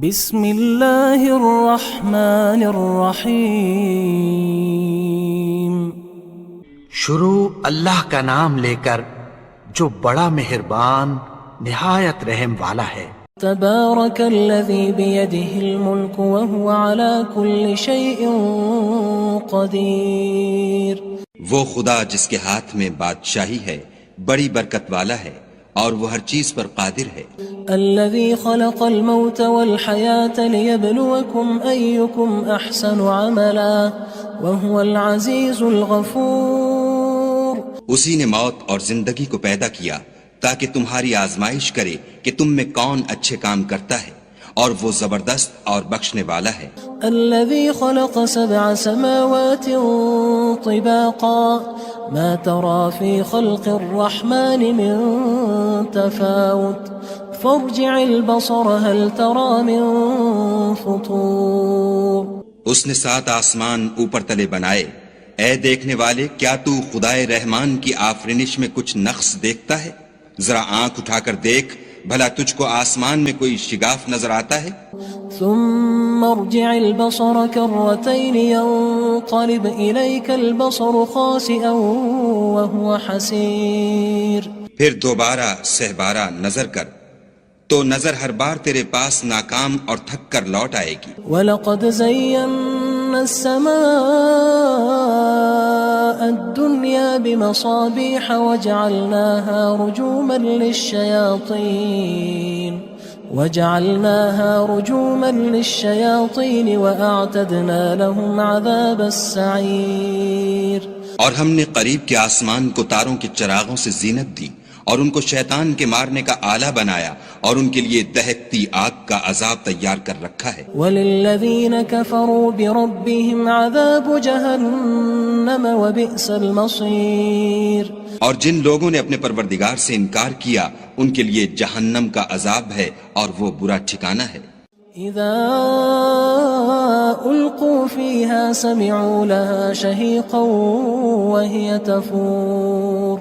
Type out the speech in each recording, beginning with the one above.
بسم اللہ الرحمن الرحیم۔ شروع اللہ کا نام لے کر جو بڑا مہربان نہایت رحم والا ہے۔ تبارک الذی بیدہ الملک وہو علی کل شیء قدیر۔ وہ خدا جس کے ہاتھ میں بادشاہی ہے بڑی برکت والا ہے اور وہ ہر چیز پر قادر ہے۔ الذي خلق الموت والحياة ليبلوكم أيكم أحسن عملا وهو العزيز الغفور۔ اسی نے موت اور زندگی کو پیدا کیا تاکہ تمہاری آزمائش کرے کہ تم میں کون اچھے کام کرتا ہے، اور وہ زبردست اور بخشنے والا ہے۔ الذي خلق 7 سماوات طباقا ما ترى في خلق الرحمن من تفاوت فارجع البصر هل ترى من فطور۔ اس نے 7 آسمان اوپر تلے بنائے، اے دیکھنے والے کیا تو خدائے رحمان کی آفرینش میں کچھ نقص دیکھتا ہے؟ ذرا آنکھ اٹھا کر دیکھ، بھلا تجھ کو آسمان میں کوئی شگاف نظر آتا ہے؟ ثم ارجع البصر كرتين ينقلب إليك البصر خاسئا وهو حسير۔ پھر دوبارہ سہبارہ نظر کر تو نظر ہر بار تیرے پاس ناکام اور تھک کر لوٹ آئے گی۔ وَلَقَدْ زَيَّنَّا السَّمَاءَ الدُّنْيَا بِمَصَابِيحَ وَجَعَلْنَاهَا رُجُومًا لِلشَّيَاطِينِ وَأَعْتَدْنَا لَهُمْ عَذَابَ السَّعِيرِ۔ اور ہم نے قریب کے آسمان کو تاروں کے چراغوں سے زینت دی اور ان کو شیطان کے مارنے کا آلہ بنایا، اور ان کے لیے دہکتی آگ کا عذاب تیار کر رکھا ہے۔ وَلِلَّذِينَ كَفَرُوا بِرَبِّهِمْ عَذَابُ جَهَنَّمَ وَبِئْسَ الْمَصِيرُ۔ اور جن لوگوں نے اپنے پروردگار سے انکار کیا ان کے لیے جہنم کا عذاب ہے اور وہ برا ٹھکانہ ہے۔ اذا القوا فيها سمعوا لها شهيقا وهي تفور۔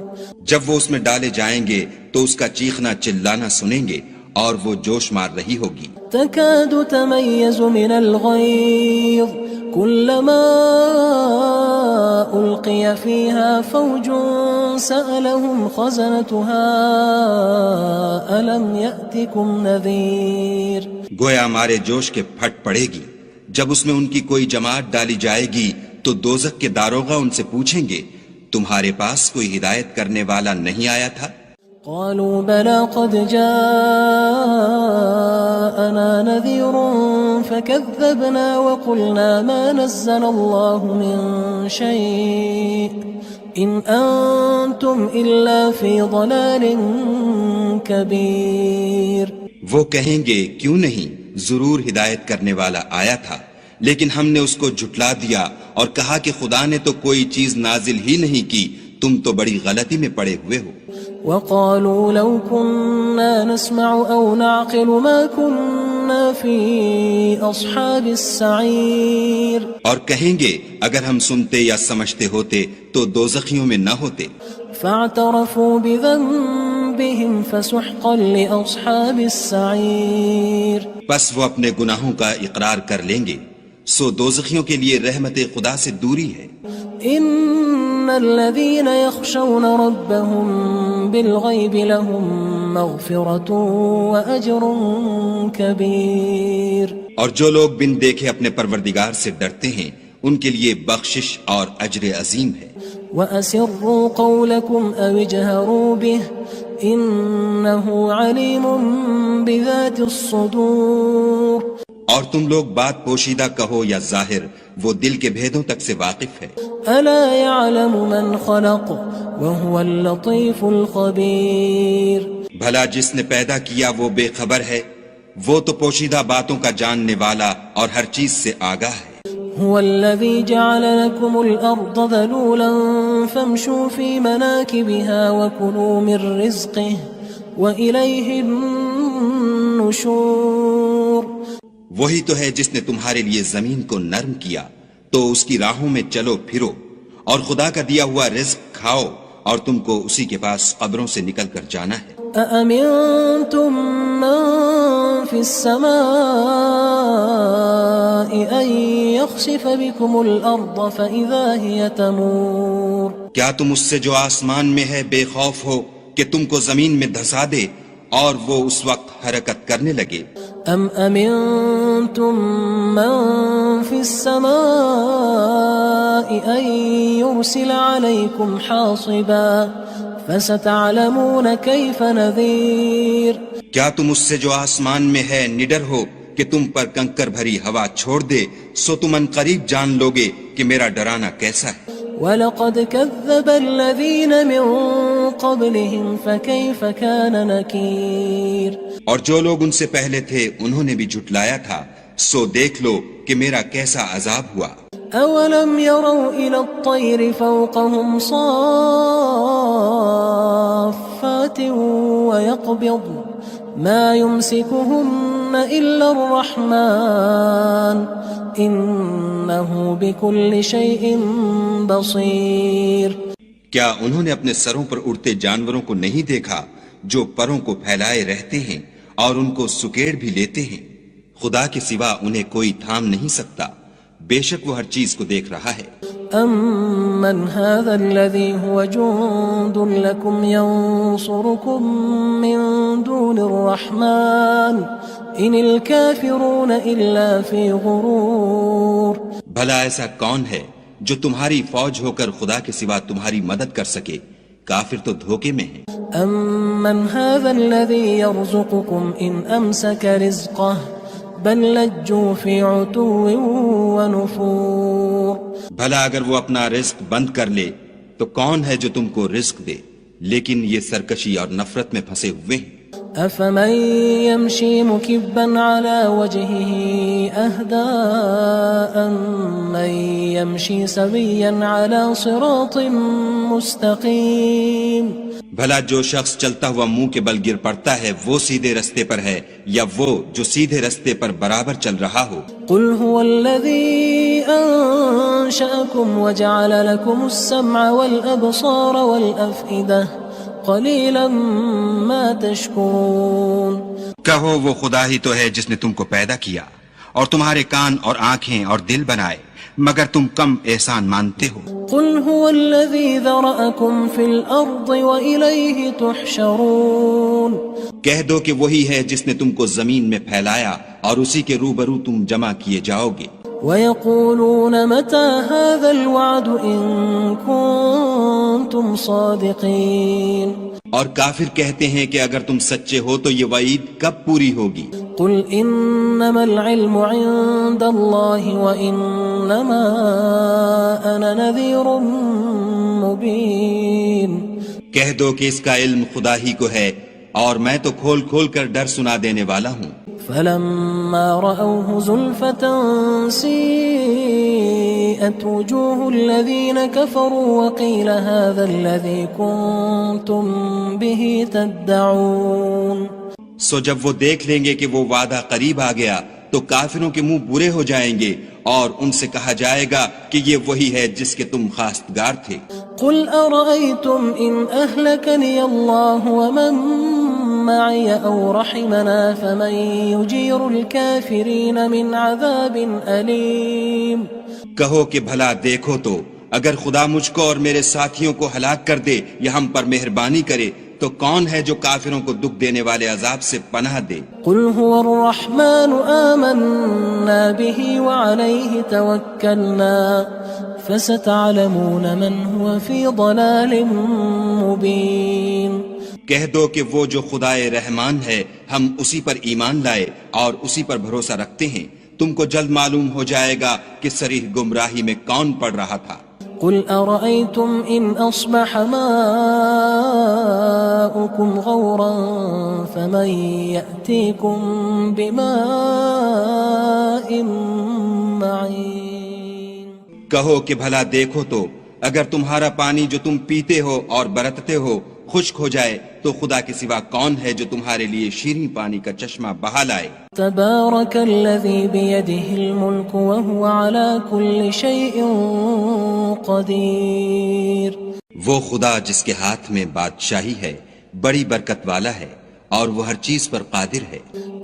جب وہ اس میں ڈالے جائیں گے تو اس کا چیخنا چلانا سنیں گے اور وہ جوش مار رہی ہوگی۔ تكاد تميز من الغيظ كلما ألقي فيها فوج سألهم خزنتها ألم يأتكم نذير۔ گویا ہمارے جوش کے پھٹ پڑے گی جب اس میں ان کی کوئی جماعت ڈالی جائے گی تو دوزخ کے داروغہ ان سے پوچھیں گے تمہارے پاس کوئی ہدایت کرنے والا نہیں آیا تھا؟ قالوا بلى قد جاءنا نذير فكذبنا وقلنا ما نزل الله من شيء إن أنتم إلا في ضلال كبير۔ وہ کہیں گے کیوں نہیں، ضرور ہدایت کرنے والا آیا تھا، لیکن ہم نے اس کو جھٹلا دیا اور کہا کہ خدا نے تو کوئی چیز نازل ہی نہیں کی، تم تو بڑی غلطی میں پڑے ہوئے ہو۔ وقالوا لو كنا نسمع أو نعقل ما كنا في أصحاب السعير۔ اور کہیں گے اگر ہم سنتے یا سمجھتے ہوتے تو دوزخیوں میں نہ ہوتے۔ فاعترفوا بذنبهم فسحقا لأصحاب السعير۔ بس وہ اپنے گناہوں کا اقرار کر لیں گے، سو دوزخیوں کے لیے رحمت خدا سے دوری ہے۔ ان الذين يخشون ربهم بالغيب لهم مغفرة واجر كبير۔ اور جو لوگ بن دیکھے اپنے پروردگار سے ڈرتے ہیں ان کے لیے بخشش اور اجر عظیم ہے۔ وَأَسِرُّوا قَوْلَكُمْ أَوِ اجْهَرُوا بِهِ إِنَّهُ عَلِيمٌ بِذَاتِ الصُّدُورِ۔ اور تم لوگ بات پوشیدہ کہو یا ظاہر، وہ دل کے بھیدوں تک سے واقف ہے۔ أَلَا يَعْلَمُ مَنْ خَلَقَ وَهُوَ اللَّطِيفُ الْخَبِيرُ۔ بھلا جس نے پیدا کیا وہ بے خبر ہے، وہ تو پوشیدہ باتوں کا جاننے والا اور ہر چیز سے آگاہ ہے۔ هو الذي جعل لكم الأرض ذلولا فامشوا في مناكبها وكلوا من رزقه وإليه النشور۔ وہی تو ہے جس نے تمہارے لیے زمین کو نرم کیا تو اس کی راہوں میں چلو پھرو، اور خدا کا دیا ہوا رزق کھاؤ، اور تم کو اسی کے پاس قبروں سے نکل کر جانا ہے۔ أأمنتم من في السماء أن يخسف بكم الأرض فإذا هي تمور کیا تم اس سے جو آسمان میں ہے بے خوف ہو کہ تم کو زمین میں دھسا دے اور وہ اس وقت حرکت کرنے لگے؟ أم أمنتم من في السماء أن يرسل عليكم حاصبا فستعلمون كيف نذير کیا تم اس سے جو آسمان میں ہے نڈر ہو کہ تم پر کنکر بھری ہوا چھوڑ دے، سو تم ان قریب جان لوگے کہ میرا ڈرانا کیسا ہے۔ وَلَقَدْ كَذَّبَ الَّذِينَ مِن قَبْلِهِمْ فَكَيْفَ كَانَ نَكِيرٌ اور جو لوگ ان سے پہلے تھے انہوں نے بھی جھٹلایا تھا، سو دیکھ لو کہ میرا کیسا عذاب ہوا۔ أَوَلَمْ يَرَوْا إِلَى الطَّيْرِ فَوْقَهُمْ صَافَّاتٍ وَيَقْبِضْنَ مَا يُمْسِكُهُنَّ إِلَّا الرَّحْمَنُ إِنَّهُ بِكُلِّ شَيْءٍ بَصِيرٌ کیا انہوں نے اپنے سروں پر اڑتے جانوروں کو نہیں دیکھا جو پروں کو پھیلائے رہتے ہیں اور ان کو سکیڑ بھی لیتے ہیں؟ خدا کے سوا انہیں کوئی تھام نہیں سکتا، بے شک وہ ہر چیز کو دیکھ رہا ہے۔ أَمَّنْ هَذَا الَّذِي هُوَ جُندٌ لَكُمْ يَنصُرُكُم مِّن دُونِ الرَّحْمَنِ إِنِ الْكَافِرُونَ إِلَّا فِي غُرُورٍ بھلا ایسا کون ہے جو تمہاری فوج ہو کر خدا کے سوا تمہاری مدد کر سکے؟ کافر تو دھوکے میں ہیں۔ أَمَّنْ هَذَا الَّذِي يَرْزُقُكُمْ إِنْ أَمْسَكَ رِزْقَهُ بَلْ لَجُّوا فِي عُتُوٍّ وَنُفُورٍ بھلا اگر وہ اپنا رزق بند کر لے تو کون ہے جو تم کو رزق دے؟ لیکن یہ سرکشی اور نفرت میں پھنسے ہوئے ہیں۔ أَفَمَن يَمْشِي مُكِبًّا عَلَى وَجْهِهِ أَهْدَىٰ أَمَّن يَمْشِي سَوِيًّا عَلَى صِرَاطٍ مُّسْتَقِيمٍ بھلا جو شخص چلتا ہوا منہ کے بل گر پڑتا ہے وہ سیدھے رستے پر ہے یا وہ جو سیدھے رستے پر برابر چل رہا ہو؟ قُلْ هُوَ الَّذِي أَنشَأَكُمْ وَجَعَلَ لَكُمُ السَّمْعَ وَالْأَبْصَارَ وَالْأَفْئِدَةَ قَلِيلًا مَا تَشْكُرُونَ کہو وہ خدا ہی تو ہے جس نے تم کو پیدا کیا اور تمہارے کان اور آنکھیں اور دل بنائے، مگر تم کم احسان مانتے ہو۔ قُلْ هُوَ الَّذِي ذَرَأَكُمْ فِي الْأَرْضِ وَإِلَيْهِ تُحْشَرُونَ کہہ دو کہ وہی ہے جس نے تم کو زمین میں پھیلایا اور اسی کے روبرو تم جمع کیے جاؤ گے۔ وَيَقُولُونَ مَتَى هَذَا الْوَعْدُ إِن كُنتُمْ صَادِقِينَ اور کافر کہتے ہیں کہ اگر تم سچے ہو تو یہ وعید کب پوری ہوگی؟ قُلْ إِنَّمَا الْعِلْمُ عِندَ اللَّهِ وَإِنَّمَا أَنَا نَذِيرٌ مُّبِينٌ کہہ دو کہ اس کا علم خدا ہی کو ہے اور میں تو کھول کھول کر ڈر سنا دینے والا ہوں۔ فَلَمَّا رَأَوْهُ زُلْفَةً سِيئَتْ وُجُوهُ الَّذِينَ كَفَرُوا وَقِيلَ هَذَا الَّذِي كُنتُم بِهِ تَدَّعُونَ سو جب وہ دیکھ لیں گے کہ وہ وعدہ قریب آ گیا تو کافروں کے منہ برے ہو جائیں گے اور ان سے کہا جائے گا کہ یہ وہی ہے جس کے تم خواستگار تھے۔ قُلْ أَرَأَيْتُمْ إِنْ أَهْلَكَنِيَ اللَّهُ وَمَن مَّعِيَ أَوْ رَحِمَنَا فَمَن يُجِيرُ الْكَافِرِينَ مِنْ عَذَابٍ أَلِيمٍ کہو کہ بھلا دیکھو تو اگر خدا مجھ کو اور میرے ساتھیوں کو ہلاک کر دے یا ہم پر مہربانی کرے تو کون ہے جو کافروں کو دکھ دینے والے عذاب سے پناہ دے؟ قُلْ هُوَ الرَّحْمَنُ آمَنَّا بِهِ وَعَلَيْهِ تَوَكَّلْنَا فَسَتَعْلَمُونَ مَنْ هُوَ فِي ضَلَالٍ مُّبِينٍ کہہ دو کہ وہ جو خدائے رحمان ہے ہم اسی پر ایمان لائے اور اسی پر بھروسہ رکھتے ہیں، تم کو جلد معلوم ہو جائے گا کہ صریح گمراہی میں کون پڑ رہا تھا۔ قُلْ أَرَأَيْتُمْ إِنْ أَصْبَحَ مَاؤُكُمْ غَوْرًا فَمَن يَأْتِيكُم بِمَاءٍ مَّعِينٍ کہو کہ بھلا دیکھو تو اگر تمہارا پانی جو تم پیتے ہو اور برتتے ہو خشک ہو جائے تو خدا کے سوا کون ہے جو تمہارے لیے شیریں پانی کا چشمہ بہا لائے؟ تبارك الذي بيده الملك وهو على كل شيء قدير وہ خدا جس کے ہاتھ میں بادشاہی ہے بڑی برکت والا ہے اور وہ ہر چیز پر قادر ہے.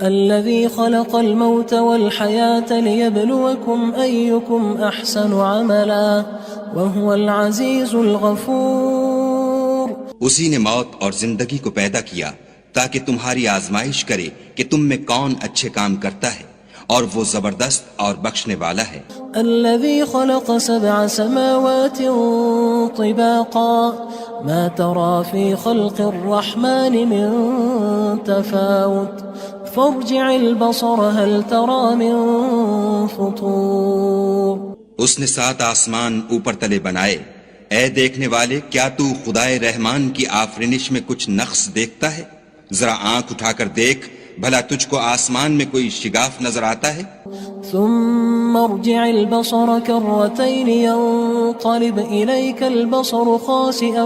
الذي خلق الموت والحياة ليبلوكم أيكم أحسن عملا وهو العزيز الغفور. اسی نے موت اور زندگی کو پیدا کیا تاکہ تمہاری آزمائش کرے کہ تم میں کون اچھے کام کرتا ہے، اور وہ زبردست اور بخشنے والا ہے. الذي خلق 7 سماوات طباقا ما ترى في خلق الرحمن من تفاوت فارجع البصر هل ترى من فطور. اس نے 7 آسمان اوپر تلے بنائے. اے دیکھنے والے، کیا تو خدائے رحمان کی آفرینش میں کچھ نقص دیکھتا ہے؟ ذرا آنکھ اٹھا کر دیکھ، بھلا تجھ کو آسمان میں کوئی شگاف نظر آتا ہے؟ ثم ارجع البصر كرتين ينقلب إليك البصر خاسئا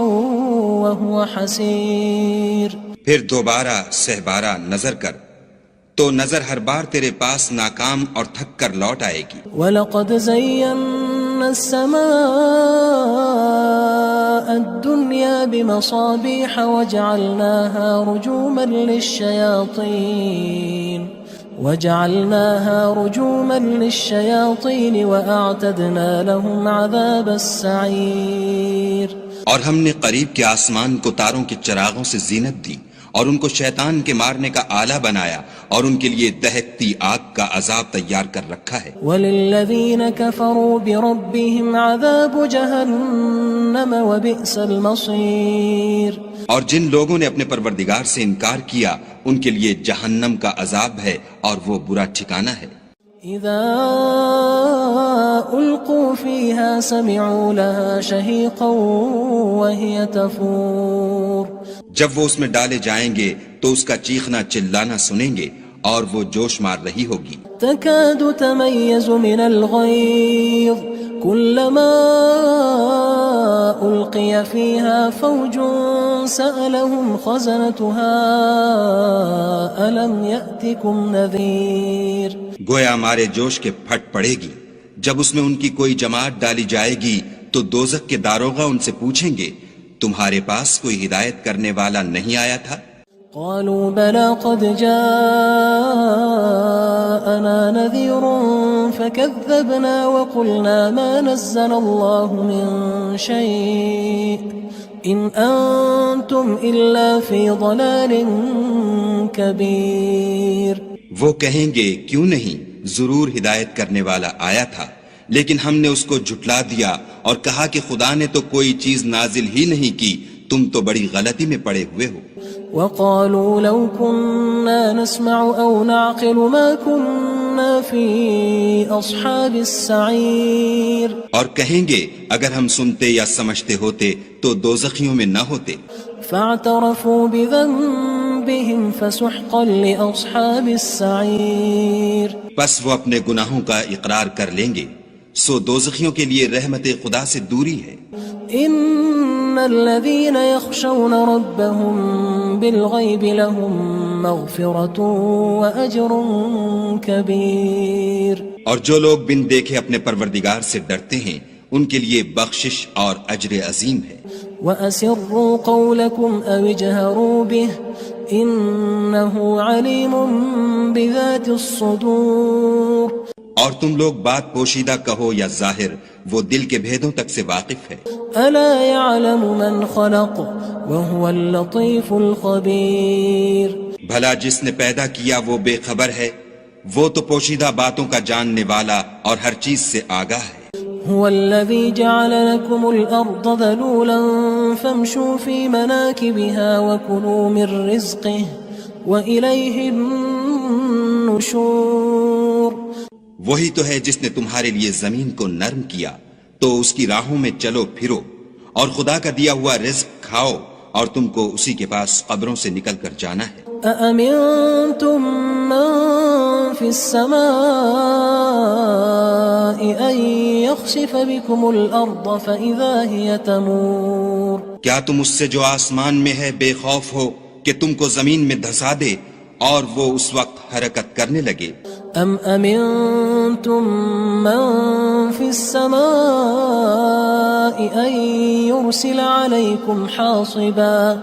وهو حسير. پھر دوبارہ سہبارہ نظر کر تو نظر ہر بار تیرے پاس ناکام اور تھک کر لوٹ آئے گی. وَلَقَدْ زَيَّنَّا السَّمَاءَ الدُّنْيَا بِمَصَابِيحَ وَجَعَلْنَاهَا رُجُومًا لِلشَّيَاطِينِ وَأَعْتَدْنَا لَهُمْ عَذَابَ السَّعِيرِ. اور ہم نے قریب کے آسمان کو تاروں کے چراغوں سے زینت دی اور ان کو شیطان کے مارنے کا آلہ بنایا، اور ان کے لیے دہکتی آگ کا عذاب تیار کر رکھا ہے. وَلِلَّذِينَ كَفَرُوا بِرَبِّهِمْ عَذَابُ جَهَنَّمَ وَبِئْسَ الْمَصِيرُ. اور جن لوگوں نے اپنے پروردگار سے انکار کیا ان کے لیے جہنم کا عذاب ہے اور وہ برا ٹھکانہ ہے. اذا القوا فيها سمعوا لها شهيقا وهي تفور. جب وہ اس میں ڈالے جائیں گے تو اس کا چیخنا چلانا سنیں گے اور وہ جوش مار رہی ہوگی. تكاد تميز من الغيظ كلما ألقي فيها فوج سألهم خزنتها ألم يأتكم نذير. گویا مارے جوش کے پھٹ پڑے گی. جب اس میں ان کی کوئی جماعت ڈالی جائے گی تو دوزخ کے داروغہ ان سے پوچھیں گے تمہارے پاس کوئی ہدایت کرنے والا نہیں آیا تھا؟ قالوا بلى قد جاءنا نذير فكذبنا وقلنا ما نزل الله من شيء إن أنتم إلا في ضلال كبير. وہ کہیں گے کیوں نہیں، ضرور ہدایت کرنے والا آیا تھا، لیکن ہم نے اس کو جھٹلا دیا اور کہا کہ خدا نے تو کوئی چیز نازل ہی نہیں کی، تم تو بڑی غلطی میں پڑے ہوئے ہو. وقالوا لو كنا نسمع أو نعقل ما كنا في أصحاب السعير. اور کہیں گے اگر ہم سنتے یا سمجھتے ہوتے تو دوزخیوں میں نہ ہوتے. فاعترفوا بذنبهم فسحقا لأصحاب السعير. بس وہ اپنے گناہوں کا اقرار کر لیں گے، سو دوزخیوں کے لیے رحمت خدا سے دوری ہے. إن الذين يخشون ربهم بالغيب لهم مغفرة وأجر كبير. اور جو لوگ بن دیکھے اپنے پروردگار سے ڈرتے ہیں ان کے لیے بخشش اور اجر عظیم ہے. وأسروا قولكم أو اجهروا به إنه عليم بذات الصدور. اور تم لوگ بات پوشیدہ کہو یا ظاہر، وہ دل کے بھیدوں تک سے واقف ہے. ألا يعلم من خلق وهو اللطيف الخبير. بھلا جس نے پیدا کیا وہ بے خبر ہے، وہ تو پوشیدہ باتوں کا جاننے والا اور ہر چیز سے آگاہ ہے. هو الذي جعل لكم الأرض ذلولا فامشوا في مناكبها وكلوا من رزقه وإليه النشور. وہی تو ہے جس نے تمہارے لیے زمین کو نرم کیا تو اس کی راہوں میں چلو پھرو اور خدا کا دیا ہوا رزق کھاؤ اور تم کو اسی کے پاس قبروں سے نکل کر جانا ہے. أأمنتم من في السماء أن يخسف بكم الأرض فإذا هي تمور. کیا تم اس سے جو آسمان میں ہے بے خوف ہو کہ تم کو زمین میں دھسا دے اور وہ اس وقت حرکت کرنے لگے؟ أم أمنتم من في السماء أن يرسل عليكم حاصبا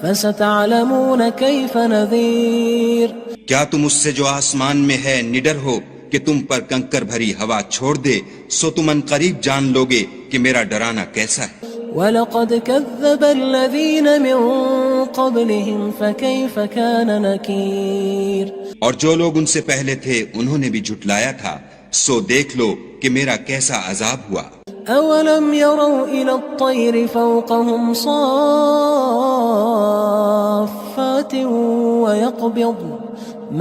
فستعلمون كيف نذير کیا تم اس سے جو آسمان میں ہے نڈر ہو کہ تم پر کنکر بھری ہوا چھوڑ دے، سو تم ان قریب جان لوگے کہ میرا ڈرانا کیسا ہے۔ وَلَقَدْ كَذَّبَ الَّذِينَ مِن قَبْلِهِمْ فَكَيْفَ كَانَ نَكِيرٌ اور جو لوگ ان سے پہلے تھے انہوں نے بھی جھٹلایا تھا، سو دیکھ لو کہ میرا کیسا عذاب ہوا۔ أَوَلَمْ يَرَوْا إِلَى الطَّيْرِ فَوْقَهُمْ صَافَّاتٍ وَيَقْبِضْنَ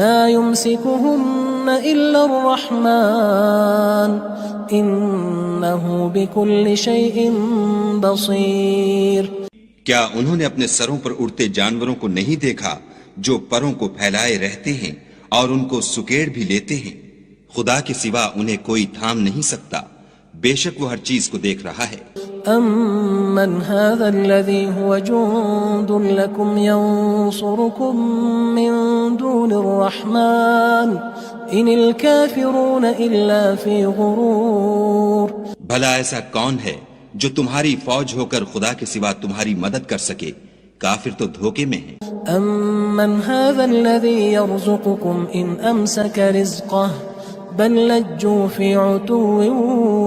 مَا يُمْسِكُهُنَّ إِلَّا الرَّحْمَنُ إِنَّهُ بِكُلِّ شَيْءٍ بَصِيرٌ کیا انہوں نے اپنے سروں پر اڑتے جانوروں کو نہیں دیکھا جو پروں کو پھیلائے رہتے ہیں اور ان کو سکیڑ بھی لیتے ہیں؟ خدا کے سوا انہیں کوئی تھام نہیں سکتا، بے شک وہ ہر چیز کو دیکھ رہا ہے۔ أَمَّنْ هَذَا الَّذِي هُوَ جُندٌ لَكُمْ يَنصُرُكُم مِّن دُونِ الرَّحْمَنِ إِنِ الْكَافِرُونَ إِلَّا فِي غُرُورٍ بھلا ایسا کون ہے جو تمہاری فوج ہو کر خدا کے سوا تمہاری مدد کر سکے؟ کافر تو دھوکے میں ہیں۔ أَمَّنْ هَذَا الَّذِي يَرْزُقُكُمْ إِنْ أَمْسَكَ رِزْقَهُ بَلْ لَجُّوا فِي عُتُوٍّ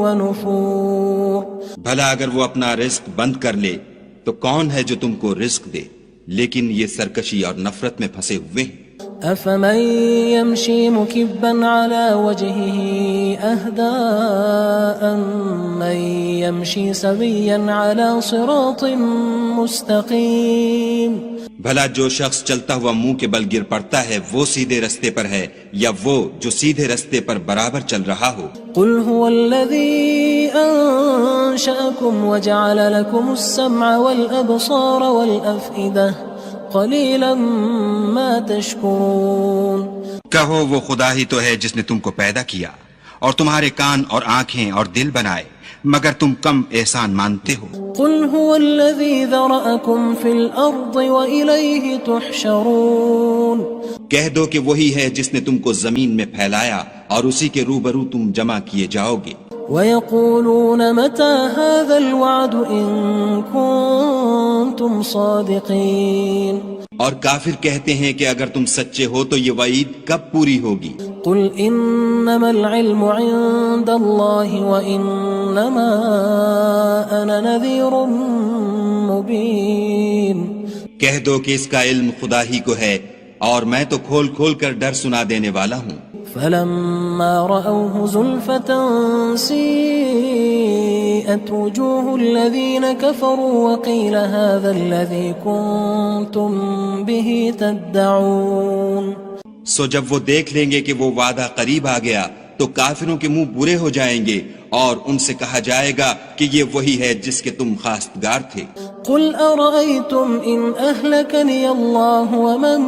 وَنُفُورٍ بھلا اگر وہ اپنا رزق بند کر لے تو کون ہے جو تم کو رزق دے، لیکن یہ سرکشی اور نفرت میں پھنسے ہوئے ہیں۔ أَفَمَن يَمْشِي مُكِبًّا عَلَى وَجْهِهِ أَهْدَىٰ أَمَّن يَمْشِي سَوِيًّا عَلَى صِرَاطٍ مُّسْتَقِيمٍ بھلا جو شخص چلتا ہوا منہ کے بل گر پڑتا ہے وہ سیدھے رستے پر ہے یا وہ جو سیدھے رستے پر برابر چل رہا ہو؟ قُلْ هُوَ الَّذِي أَنشَأَكُمْ وَجَعَلَ لَكُمُ السَّمْعَ وَالْأَبْصَارَ وَالْأَفْئِدَةَ قَلِيلًا مَا تَشْكُرُونَ کہو وہ خدا ہی تو ہے جس نے تم کو پیدا کیا اور تمہارے کان اور آنکھیں اور دل بنائے، مگر تم کم احسان مانتے ہو۔ قُلْ هُوَ الَّذِي ذَرَأَكُمْ فِي الْأَرْضِ وَإِلَيْهِ تُحْشَرُونَ کہہ دو کہ وہی ہے جس نے تم کو زمین میں پھیلایا اور اسی کے روبرو تم جمع کیے جاؤ گے۔ وَيَقُولُونَ مَتَى هَذَا الْوَعْدُ إِن كُنتُمْ صَادِقِينَ اور کافر کہتے ہیں کہ اگر تم سچے ہو تو یہ وعید کب پوری ہوگی؟ قُلْ إِنَّمَا الْعِلْمُ عِندَ اللَّهِ وَإِنَّمَا أَنَا نَذِيرٌ مُّبِينٌ کہہ دو کہ اس کا علم خدا ہی کو ہے اور میں تو کھول کھول کر ڈر سنا دینے والا ہوں۔ فَلَمَّا رَأَوْهُ زُلْفَةً سِيئَتْ وُجُوهُ الَّذِينَ كَفَرُوا وَقِيلَ هَذَا الَّذِي كُنتُم بِهِ تَدَّعُونَ سو جب وہ دیکھ لیں گے کہ وہ وعدہ قریب آ گیا تو کافروں کے منہ برے ہو جائیں گے اور ان سے کہا جائے گا کہ یہ وہی ہے جس کے تم خواستگار تھے۔ قُلْ أَرَأَيْتُمْ إِنْ أَهْلَكَنِيَ اللَّهُ وَمَن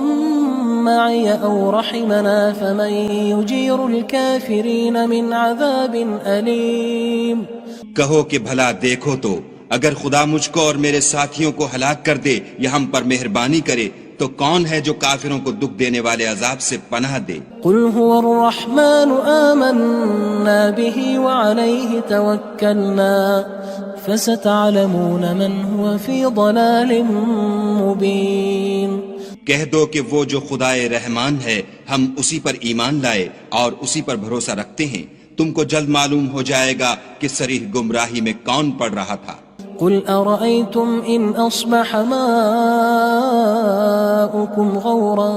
مَّعِيَ أَوْ رَحِمَنَا فَمَن يُجِيرُ الْكَافِرِينَ مِنْ عَذَابٍ أَلِيمٍ کہو کہ بھلا دیکھو تو اگر خدا مجھ کو اور میرے ساتھیوں کو ہلاک کر دے یا ہم پر مہربانی کرے تو کون ہے جو کافروں کو دکھ دینے والے عذاب سے پناہ دے؟ قُلْ هُوَ الرَّحْمَنُ آمَنَّا بِهِ وَعَلَيْهِ تَوَكَّلْنَا فَسَتَعْلَمُونَ مَنْ هُوَ فِي ضَلَالٍ مُّبِينٍ کہہ دو کہ وہ جو خدائے رحمان ہے ہم اسی پر ایمان لائے اور اسی پر بھروسہ رکھتے ہیں، تم کو جلد معلوم ہو جائے گا کہ صریح گمراہی میں کون پڑ رہا تھا۔ قُلْ أَرَأَيْتُمْ إِنْ أَصْبَحَ مَاؤُكُمْ غَوْرًا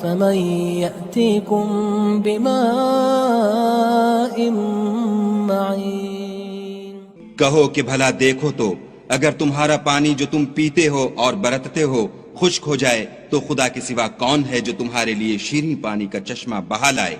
فَمَن يَأْتِيكُم بِمَاءٍ مَّعِينٍ کہو کہ بھلا دیکھو تو اگر تمہارا پانی جو تم پیتے ہو اور برتتے ہو خشک ہو جائے تو خدا کے سوا کون ہے جو تمہارے لیے شیریں پانی کا چشمہ بہا لائے؟